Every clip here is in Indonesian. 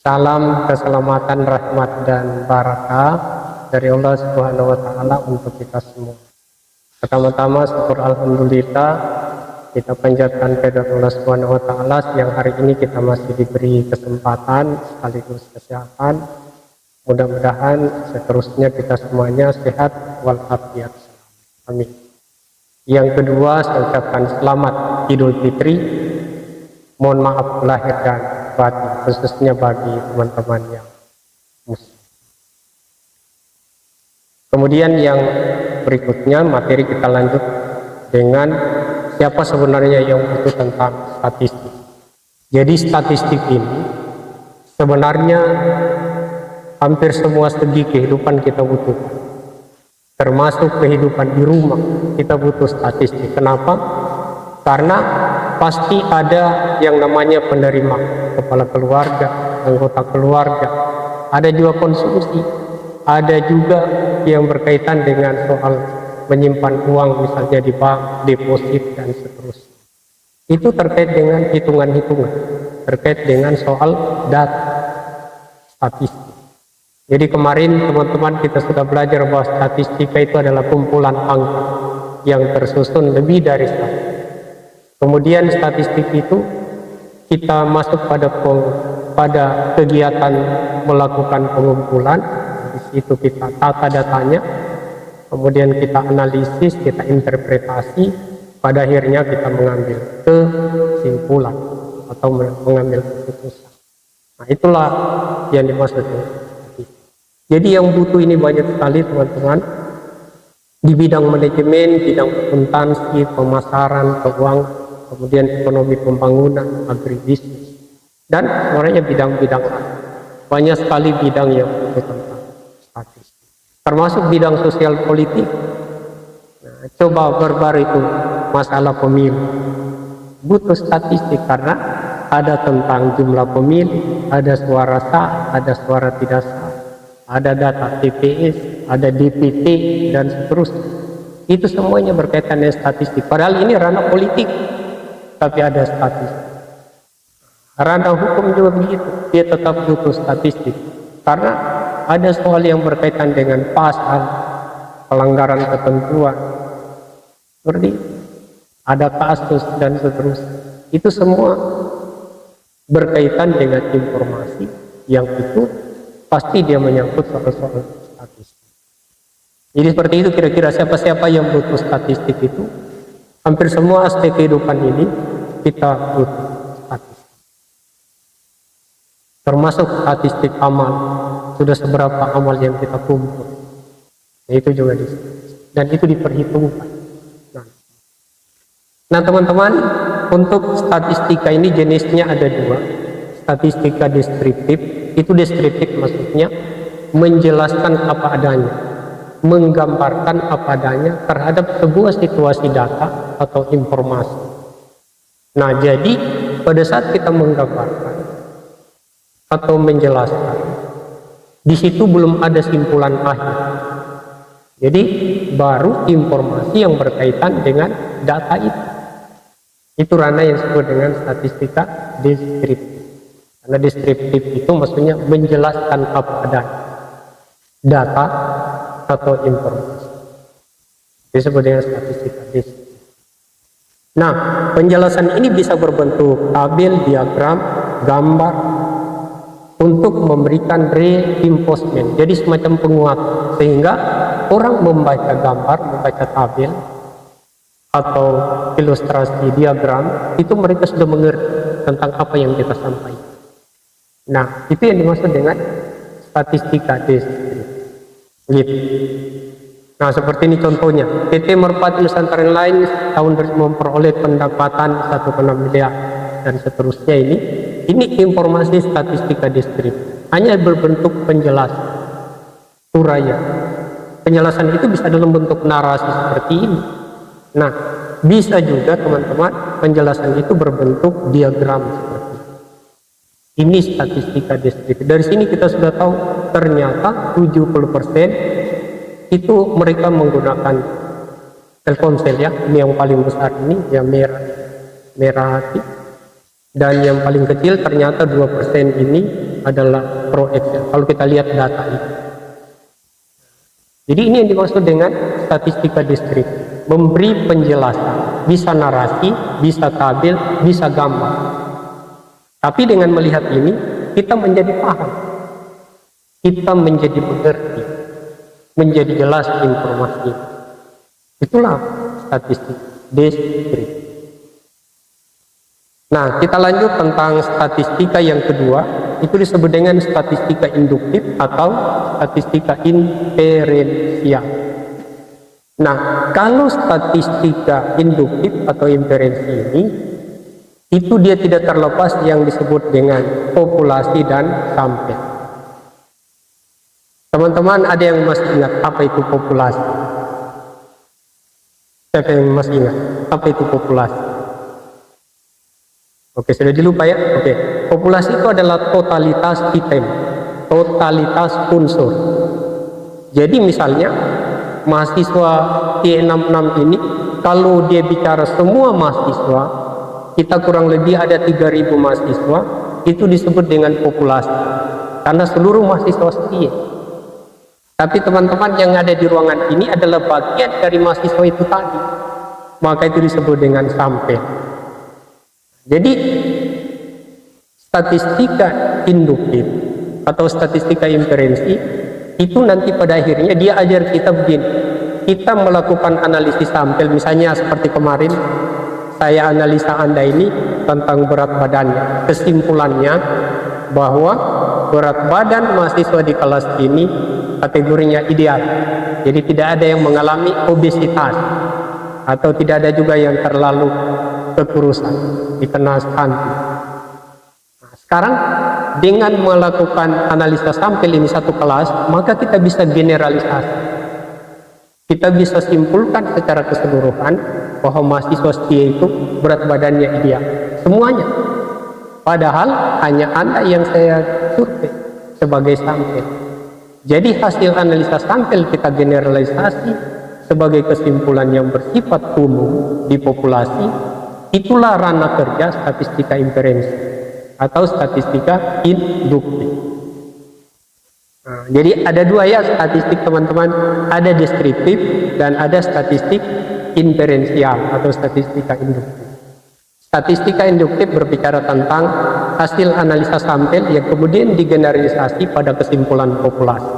Salam keselamatan, rahmat dan barakah dari Allah Subhanahu wa taala untuk kita semua. Pertama-tama syukur alhamdulillah, kita panjatkan kepada Allah Subhanahu wa taala yang hari ini kita masih diberi kesempatan sekaligus kesehatan. Mudah-mudahan seterusnya kita semuanya sehat walafiat. Amin. Yang kedua, saya ucapkan selamat Idul Fitri. Mohon maaf lahir dan batin, khususnya bagi teman-teman yang muslim. Kemudian yang berikutnya, materi kita lanjut dengan siapa sebenarnya yang butuh tentang statistik. Jadi statistik ini sebenarnya hampir semua segi kehidupan kita butuhkan, termasuk kehidupan di rumah kita butuh statistik. Kenapa? Karena pasti ada yang namanya penerima, kepala keluarga, anggota keluarga, ada juga konsumsi, ada juga yang berkaitan dengan soal menyimpan uang misalnya di bank, deposit dan seterusnya. Itu terkait dengan hitungan-hitungan, terkait dengan soal data statistik. Jadi kemarin teman-teman kita sudah belajar bahwa statistika itu adalah kumpulan angka yang tersusun lebih dari satu. Kemudian statistik itu kita masuk pada kegiatan melakukan pengumpulan. Di situ kita tata datanya, kemudian kita analisis, kita interpretasi, pada akhirnya kita mengambil kesimpulan atau mengambil keputusan. Nah, itulah yang dimaksud. Jadi yang butuh ini banyak sekali teman-teman, di bidang manajemen, bidang akuntansi, pemasaran, keuangan, kemudian ekonomi pembangunan, agribisnis, dan sebenarnya bidang-bidang lain. Banyak sekali bidang yang butuh tentang statistik, termasuk bidang sosial politik. Nah, coba barbar itu masalah pemilu, butuh statistik karena ada tentang jumlah pemilih, ada suara sah, ada suara tidak sah, ada data TPS, ada DPT dan seterusnya. Itu semuanya berkaitan dengan statistik. Padahal ini ranah politik, tapi ada statistik. Ranah hukum juga begitu, dia tetap butuh statistik karena ada soal yang berkaitan dengan pasal, pelanggaran ketentuan, seperti ada kasus dan seterusnya. Itu semua berkaitan dengan informasi yang itu pasti dia menyangkut soal-soal statistik. Jadi seperti itu kira-kira siapa-siapa yang butuh statistik itu, hampir semua aspek kehidupan ini kita butuh statistik. Termasuk statistik amal, sudah seberapa amal yang kita kumpul. Nah, itu juga dan itu diperhitungkan. Nah teman-teman, untuk statistika ini jenisnya ada dua. Statistika deskriptif, itu deskriptif maksudnya menjelaskan apa adanya, menggambarkan apa adanya terhadap sebuah situasi data atau informasi. Nah, jadi pada saat kita menggambarkan atau menjelaskan, di situ belum ada simpulan akhir. Jadi baru informasi yang berkaitan dengan data itu. Itu ranah yang disebut dengan statistika deskriptif. Karena deskriptif itu maksudnya menjelaskan apa adanya, data atau informasi. Disebut dengan statistika deskriptif. Nah, penjelasan ini bisa berbentuk tabel, diagram, gambar untuk memberikan reinforcement. Jadi semacam penguat sehingga orang membaca gambar, membaca tabel atau ilustrasi diagram itu mereka sudah mengerti tentang apa yang kita sampaikan. Nah, itu yang dimaksud dengan statistika deskriptif. Gitu. Nah, seperti ini contohnya. PT Merpati Nusantara lain tahun memperoleh pendapatan 1,6 miliar dan seterusnya ini. Ini informasi statistika deskriptif. Hanya berbentuk penjelasan, uraian. Penjelasan itu bisa dalam bentuk narasi seperti ini. Nah, bisa juga teman-teman penjelasan itu berbentuk diagram seperti ini. Ini statistika deskriptif. Dari sini kita sudah tahu ternyata 70% itu mereka menggunakan Telkomsel ya, ini yang paling besar ini yang merah hati, dan yang paling kecil ternyata 2% ini adalah pro Excel kalau kita lihat data itu. Jadi ini yang dimaksud dengan statistika deskriptif, memberi penjelasan, bisa narasi, bisa tabel, bisa gambar. Tapi dengan melihat ini kita menjadi paham, kita menjadi mengerti, menjadi jelas informasi. Itulah statistik deskriptif. Nah, kita lanjut tentang statistika yang kedua, itu disebut dengan statistika induktif atau statistika inferensial. Nah, kalau statistika induktif atau inferensi ini, itu dia tidak terlepas yang disebut dengan populasi dan sampel. Teman-teman ada yang masih ingat apa itu populasi? Siapa yang masih ingat apa itu populasi? Oke, sudah dilupa ya? Oke, populasi itu adalah totalitas item, totalitas unsur. Jadi misalnya mahasiswa T66 ini, kalau dia bicara semua mahasiswa, kita kurang lebih ada 3.000 mahasiswa, itu disebut dengan populasi. Karena seluruh mahasiswa setia. Tapi teman-teman yang ada di ruangan ini adalah bagian dari mahasiswa itu tadi. Maka itu disebut dengan sampel. Jadi statistika induktif atau statistika inferensi itu nanti pada akhirnya dia ajar kita begini, kita melakukan analisis sampel, misalnya seperti kemarin saya analisa Anda ini tentang berat badannya, kesimpulannya bahwa berat badan mahasiswa di kelas ini kategorinya ideal, jadi tidak ada yang mengalami obesitas atau tidak ada juga yang terlalu kekurusan, dikenal stunting. Nah, sekarang dengan melakukan analisa sampel ini satu kelas, maka kita bisa generalisasi. Kita bisa simpulkan secara keseluruhan bahwa mahasiswa setia itu berat badannya ideal. Semuanya. Padahal hanya Anda yang saya survei sebagai sampel. Jadi hasil analisa sampel kita generalisasi sebagai kesimpulan yang bersifat umum di populasi. Itulah ranah kerja statistika inferensi atau statistika induktif. Nah, jadi ada dua ya statistik teman-teman, ada deskriptif dan ada statistik inferensial atau statistika induktif. Statistika induktif berbicara tentang hasil analisa sampel yang kemudian digeneralisasi pada kesimpulan populasi.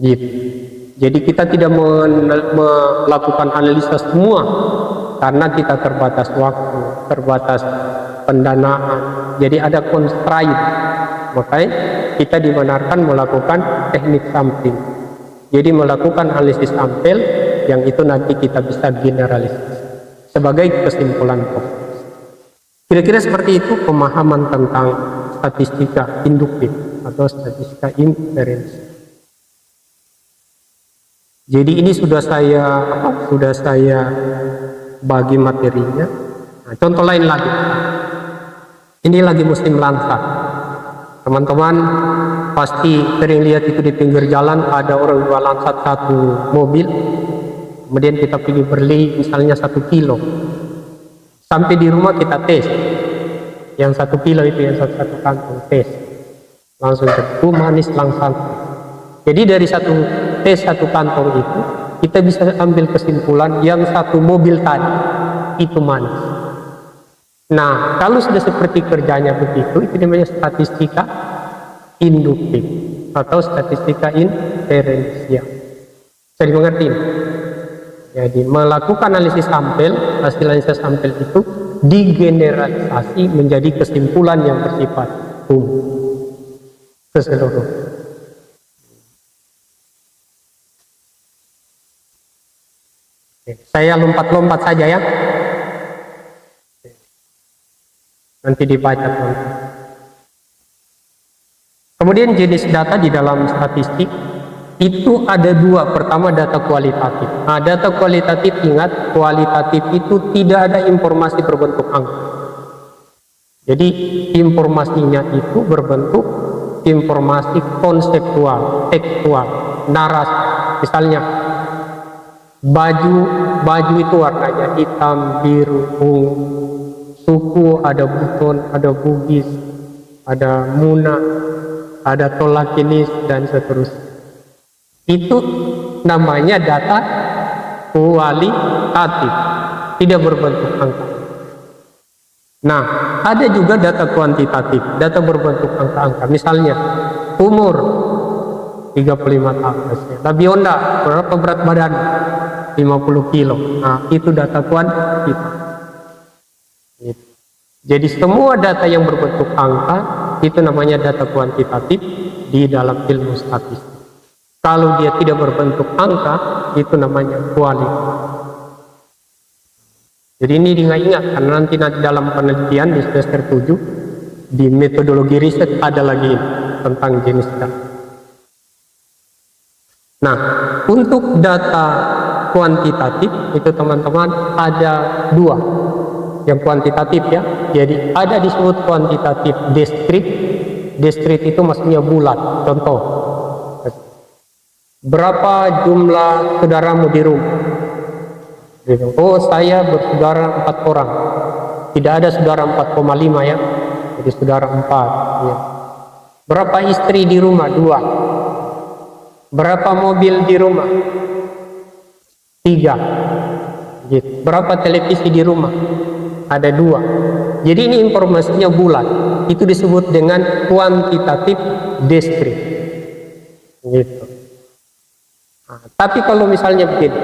Gitu. Jadi kita tidak melakukan analisa semua karena kita terbatas waktu, terbatas pendanaan. Jadi ada constraint. Makanya kita dibenarkan melakukan teknik sampling. Jadi melakukan analisis sampel yang itu nanti kita bisa generalisasi sebagai kesimpulan populasi. Kira-kira seperti itu pemahaman tentang statistika induktif atau statistika inferensi. Jadi ini sudah saya bagi materinya. Nah, contoh lain lagi. Ini lagi musim lansa. Teman-teman pasti sering lihat itu di pinggir jalan ada orang jual lansat satu mobil. Kemudian kita pergi beli misalnya 1 kilo. Sampai di rumah kita tes. Yang 1 kilo itu yang satu kantong tes. Langsung manis langsung. Jadi dari tes satu kantong itu kita bisa ambil kesimpulan yang satu mobil tadi itu manis. Nah, kalau sudah seperti kerjanya begitu, itu namanya statistika induktif atau statistika inferensial. Bisa dimengerti? Jadi melakukan analisis sampel, hasil analisis sampel itu digeneralisasi menjadi kesimpulan yang bersifat umum keseluruhan. Saya lompat-lompat saja ya. Nanti dibaca teman-teman. Kemudian jenis data di dalam statistik itu ada dua. Pertama data kualitatif. Nah, data kualitatif, ingat, kualitatif itu tidak ada informasi berbentuk angka. Jadi informasinya itu berbentuk informasi konseptual, tekstual, narasi. Misalnya baju itu warnanya hitam, biru, ungu. Suku ada buton, ada bugis, ada muna, ada tolak jenis dan seterusnya. Itu namanya data kualitatif, tidak berbentuk angka. Nah, ada juga data kuantitatif, data berbentuk angka-angka. Misalnya, umur 35 tahun. Labionda, berapa berat badan? 50 kilo. Nah, itu data kuantitatif. Jadi semua data yang berbentuk angka, itu namanya data kuantitatif di dalam ilmu statistik. Kalau dia tidak berbentuk angka, itu namanya kualitatif. Jadi ini diingat-ingat, karena nanti dalam penelitian di semester 7, di metodologi riset ada lagi tentang jenis data. Nah, untuk data kuantitatif, itu teman-teman ada dua. Yang kuantitatif ya, jadi ada disebut kuantitatif discrete. Discrete itu maksudnya bulat. Contoh, berapa jumlah saudaramu di rumah? Oh, saya bersaudara 4 orang. Tidak ada saudara 4,5 ya. Jadi saudara 4 ya. Berapa istri di rumah? 2. Berapa mobil di rumah? 3. Gitu. Berapa televisi di rumah? Ada 2. Jadi ini informasinya bulat. Itu disebut dengan kuantitatif discrete. Gitu. Nah, tapi kalau misalnya begini,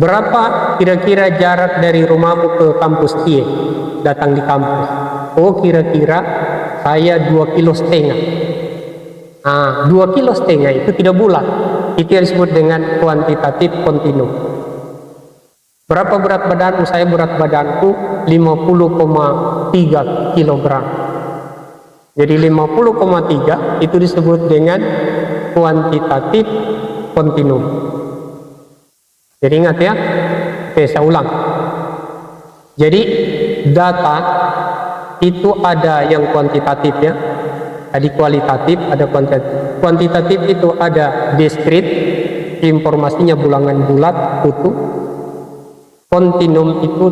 berapa kira-kira jarak dari rumahmu ke kampus Kie? Datang di kampus. Oh, kira-kira saya 2,5 kilo. Nah, 2,5 kilo itu tidak bulat. Itu yang disebut dengan kuantitatif kontinum. Berapa berat badanmu? Saya berat badanku 50,3 kilogram. Jadi 50,3 itu disebut dengan kuantitatif kontinum. Jadi ingat ya, oke saya ulang. Jadi data itu ada yang kuantitatif ya, ada kualitatif, ada kuantitatif. Kuantitatif itu ada discrete, informasinya bulangan bulat, utuh. Kontinum itu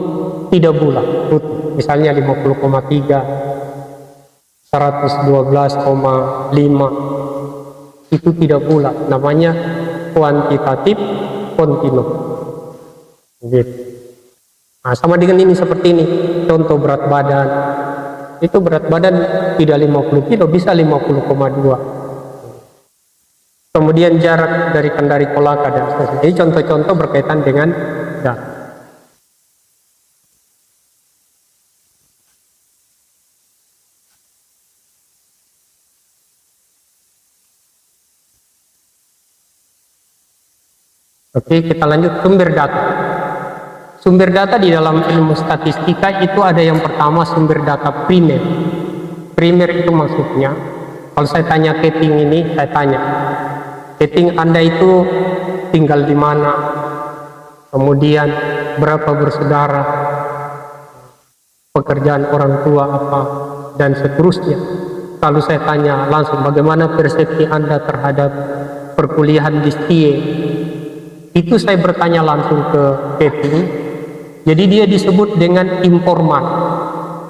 tidak bulat, utuh. Misalnya 50,3, 112,5, itu tidak bulat. Namanya kuantitatif kontinum. Gitu. Nah, sama dengan ini seperti ini. Contoh berat badan. Itu berat badan tidak 50 kilo, bisa 50,2. Kemudian jarak dari Kendari Kolaka dan seterusnya. Jadi contoh-contoh berkaitan dengan data. Oke, kita lanjut sumber data. Sumber data di dalam ilmu statistika itu ada yang pertama sumber data primer. Primer itu maksudnya, kalau saya tanya Keting ini, saya tanya, Keting Anda itu tinggal di mana? Kemudian berapa bersaudara? Pekerjaan orang tua apa? Dan seterusnya. Kalau saya tanya langsung bagaimana persepsi Anda terhadap perkuliahan di STIE, itu saya bertanya langsung ke Keting. Jadi dia disebut dengan informan.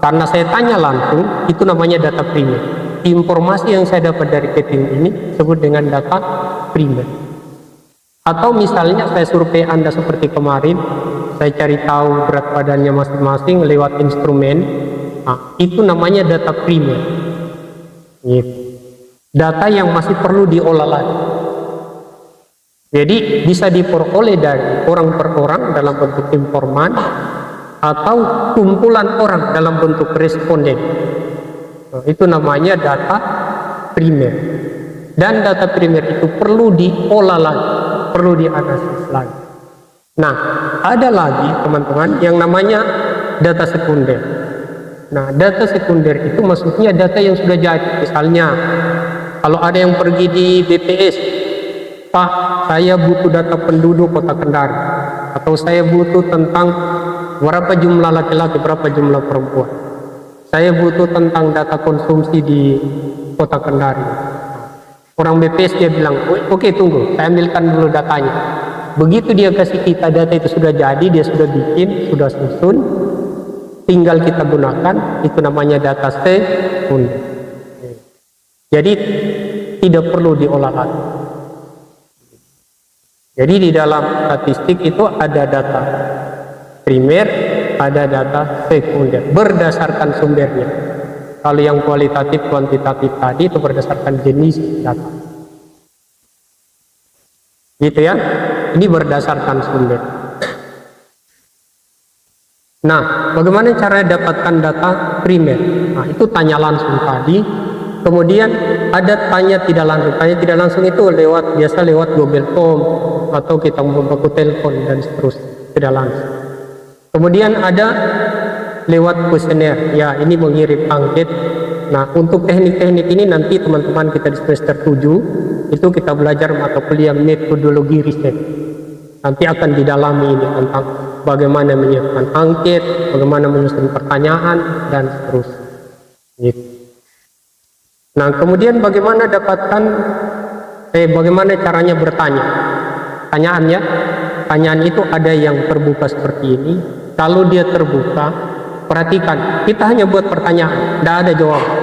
Karena saya tanya langsung, itu namanya data primer. Informasi yang saya dapat dari Keting ini disebut dengan data primer. Atau misalnya saya survei Anda seperti kemarin, saya cari tahu berat badannya masing-masing lewat instrumen. Nah, itu namanya data primer. Gitu. Data yang masih perlu diolah lagi. Jadi bisa diperoleh dari orang per orang dalam bentuk informan atau kumpulan orang dalam bentuk responden. Nah, itu namanya data primer. Dan data primer itu perlu diolah lagi, perlu dianalisis lagi. Nah, ada lagi teman-teman yang namanya data sekunder. Nah, data sekunder itu maksudnya data yang sudah jadi. Misalnya, kalau ada yang pergi di BPS, Pak, saya butuh data penduduk Kota Kendari, atau saya butuh tentang berapa jumlah laki-laki, berapa jumlah perempuan. Saya butuh tentang data konsumsi di Kota Kendari. Orang BPS dia bilang, oke, tunggu, saya ambilkan dulu datanya. Begitu dia kasih kita data itu sudah jadi, dia sudah bikin, sudah susun, tinggal kita gunakan, itu namanya data sekunder. Jadi tidak perlu diolah lagi. Jadi di dalam statistik itu ada data primer, ada data sekunder berdasarkan sumbernya. Kalau yang kualitatif kuantitatif tadi itu berdasarkan jenis data. Gitu ya. Ini berdasarkan sumber. Nah, bagaimana cara dapatkan data primer? Nah, itu tanya langsung tadi. Kemudian ada tanya tidak langsung. Tanya tidak langsung itu biasa lewat Google Form atau kita membaku telepon dan seterusnya, tidak langsung. Kemudian ada lewat kuesioner. Ya, ini mengirim angket. Nah, untuk teknik-teknik ini nanti teman-teman kita di semester 7 itu kita belajar mata kuliah metodologi riset. Nanti akan didalami ini tentang bagaimana menyiapkan angket, bagaimana menyusun pertanyaan dan seterusnya. Gitu. Nah, kemudian bagaimana caranya bertanya? Tanyaan itu ada yang terbuka seperti ini. Kalau dia terbuka, perhatikan, kita hanya buat pertanyaan, tidak ada jawaban.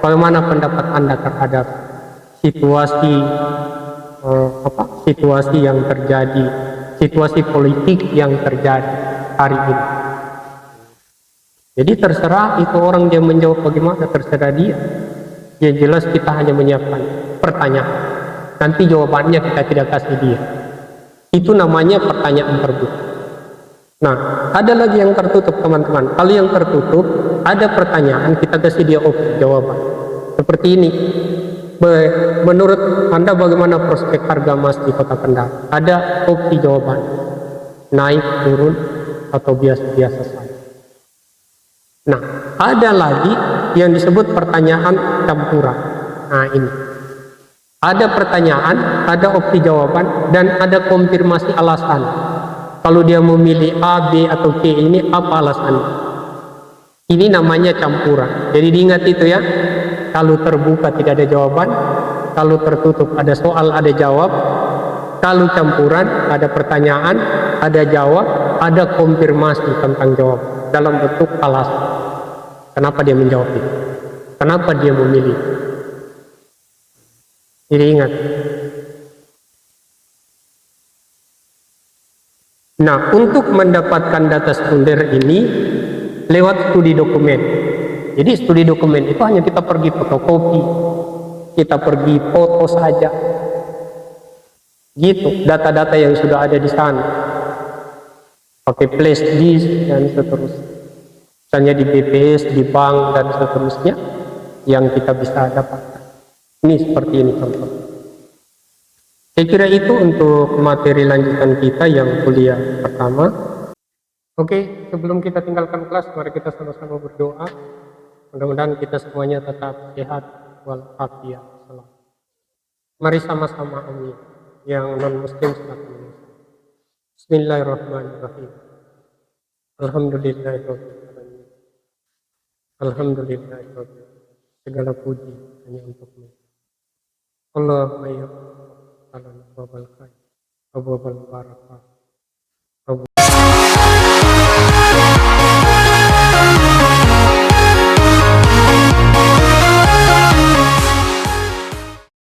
Bagaimana pendapat Anda terhadap situasi yang terjadi, situasi politik yang terjadi hari ini? Jadi terserah itu orang dia menjawab bagaimana, terserah dia. Yang jelas kita hanya menyiapkan pertanyaan. Nanti jawabannya kita tidak kasih dia. Itu namanya pertanyaan terbuka. Nah, ada lagi yang tertutup teman-teman. Kalau yang tertutup, ada pertanyaan, kita kasih dia opsi jawaban. Seperti ini. Menurut Anda bagaimana prospek harga emas di Kota Kendal? Ada opsi jawaban. Naik, turun, atau biasa-biasa saja. Nah, ada lagi yang disebut pertanyaan campuran. Nah, ini. Ada pertanyaan, ada opsi jawaban, dan ada konfirmasi alasan. Kalau dia memilih A, B, atau C, ini apa alasannya? Ini namanya campuran. Jadi diingat itu ya. Kalau terbuka tidak ada jawaban, kalau tertutup ada soal, ada jawab. Kalau campuran ada pertanyaan, ada jawab, ada konfirmasi tentang jawab dalam bentuk alasan. Kenapa dia menjawab itu? Kenapa dia memilih? Jadi ingat. Nah, untuk mendapatkan data sekunder ini lewat studi dokumen. Jadi studi dokumen itu hanya kita pergi fotokopi, kita pergi foto saja. Gitu, data-data yang sudah ada di sana. Pakai flash disk dan seterusnya. Misalnya di BPS, di bank dan seterusnya yang kita bisa dapatkan. Ini seperti ini contoh. Saya kira itu untuk materi lanjutan kita yang kuliah pertama. Oke, sebelum kita tinggalkan kelas, mari kita sama-sama berdoa. Mudah-mudahan kita semuanya tetap sehat walafiat. Mari sama-sama amin. Yang non-muslim silakan. Bismillahirrahmanirrahim. Alhamdulillahirrahmanirrahim. Alhamdulillahirrahmanirrahim. Segala puji hanya untukmu. Allahumma ya Rabbal alamin wa barakatuh.